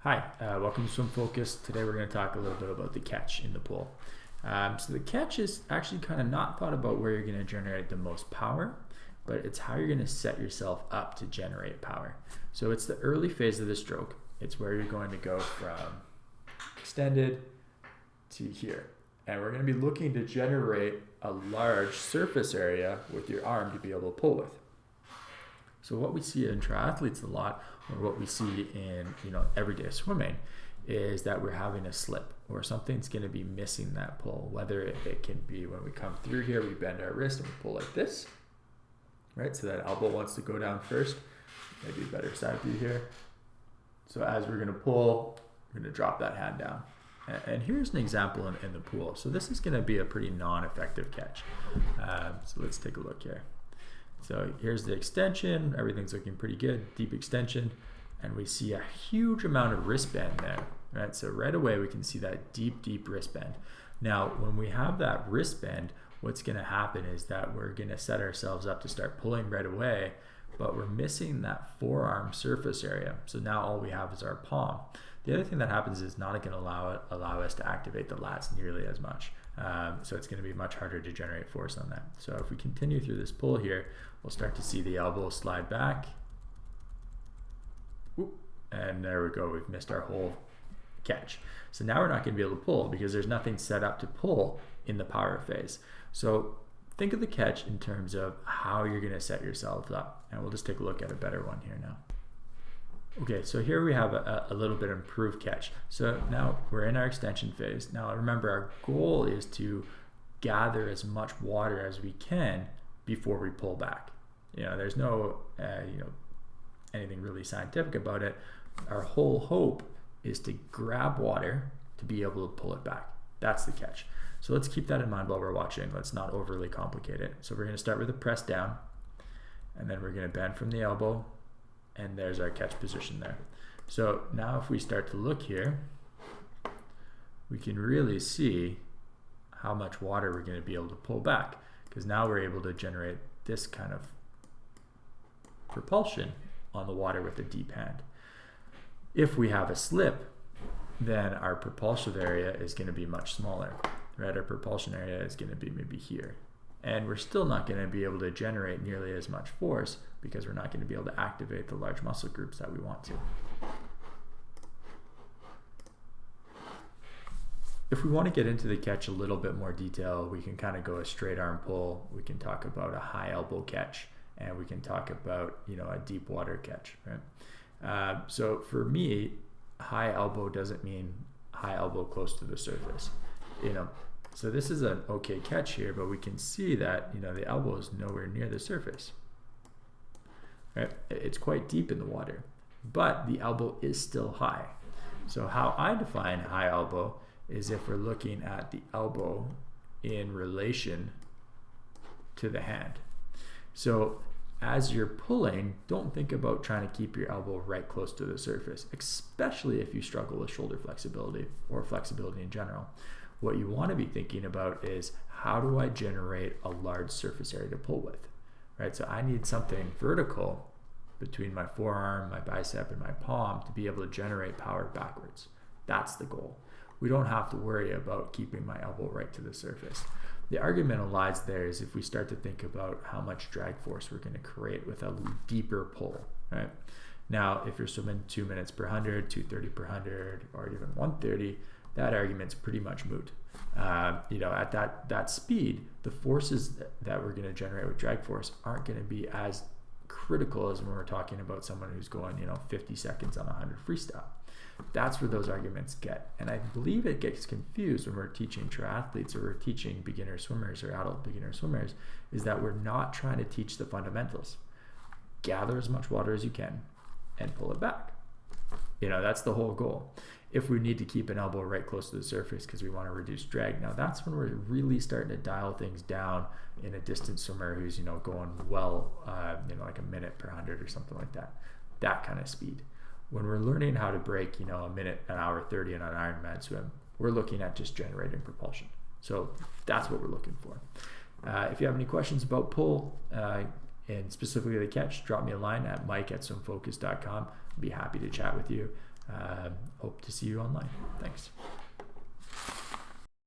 Hi, welcome to Swim Focus. Today we're going to talk a little bit about the catch in the pool. So the catch is actually kind of not thought about where you're going to generate the most power, but it's how you're going to set yourself up to generate power. So it's the early phase of the stroke. It's where you're going to go from extended to here. And we're going to be looking to generate a large surface area with your arm to be able to pull with. So what we see in triathletes a lot, or what we see in everyday swimming, is that we're having a slip or something's going to be missing that pull. Whether it can be when we come through here, we bend our wrist and we pull like this, right? So that elbow wants to go down first. Maybe a better side view here. So as we're going to pull, we're going to drop that hand down. And here's an example in the pool. So this is going to be a pretty non-effective catch. So let's take a look here. So here's the extension, everything's looking pretty good, deep extension, and we see a huge amount of wrist bend there, right? So right away we can see that deep wrist bend. Now, when we have that wrist bend, what's gonna happen is that we're gonna set ourselves up to start pulling right away, but we're missing that forearm surface area. So now all we have is our palm. The other thing that happens is not gonna allow us to activate the lats nearly as much. So it's going to be much harder to generate force on that. So if we continue through this pull here, we'll start to see the elbow slide back. Whoop, and there we go, we've missed our whole catch. So now we're not going to be able to pull because there's nothing set up to pull in the power phase. So think of the catch in terms of how you're going to set yourself up. And we'll just take a look at a better one here now. Okay, so here we have a little bit improved catch. So now we're in our extension phase. Now remember, our goal is to gather as much water as we can before we pull back. There's no anything really scientific about it. Our whole hope is to grab water to be able to pull it back. That's the catch. So let's keep that in mind while we're watching. Let's not overly complicate it. So we're going to start with a press down, and then we're going to bend from the elbow. And there's our catch position there. So now if we start to look here, we can really see how much water we're going to be able to pull back, because now we're able to generate this kind of propulsion on the water with a deep hand. If we have a slip, then our propulsive area is going to be much smaller, right? Our propulsion area is going to be maybe here. And we're still not going to be able to generate nearly as much force because we're not going to be able to activate the large muscle groups that we want to. If we want to get into the catch a little bit more detail, we can kind of go a straight arm pull. We can talk about a high elbow catch, and we can talk about a deep water catch, right? So for me, high elbow doesn't mean high elbow close to the surface. So this is an okay catch here, but we can see that the elbow is nowhere near the surface. Right? It's quite deep in the water, but the elbow is still high. So how I define high elbow is if we're looking at the elbow in relation to the hand. So as you're pulling, don't think about trying to keep your elbow right close to the surface, especially if you struggle with shoulder flexibility or flexibility in general. What you want to be thinking about is, how do I generate a large surface area to pull with, right? So I need something vertical between my forearm, my bicep, and my palm to be able to generate power backwards. That's the goal. We don't have to worry about keeping my elbow right to the surface. The argument lies there is if we start to think about how much drag force we're going to create with a deeper pull, right? Now, if you're swimming 2 minutes per 100, 230 per 100, or even 130, that argument's pretty much moot. At that speed, the forces that we're going to generate with drag force aren't going to be as critical as when we're talking about someone who's going 50 seconds on 100 freestyle. That's where those arguments get. And I believe it gets confused when we're teaching triathletes or we're teaching beginner swimmers or adult beginner swimmers, is that we're not trying to teach the fundamentals. Gather as much water as you can and pull it back. That's the whole goal. If we need to keep an elbow right close to the surface because we want to reduce drag, now that's when we're really starting to dial things down in a distance swimmer who's going well, like a minute per 100 or something like that. That kind of speed. When we're learning how to break, a minute, an hour 30 in an Ironman swim, we're looking at just generating propulsion. So that's what we're looking for. If you have any questions about pull and specifically the catch, drop me a line at mike@swimfocus.com. I'd be happy to chat with you. Hope to see you online. Thanks.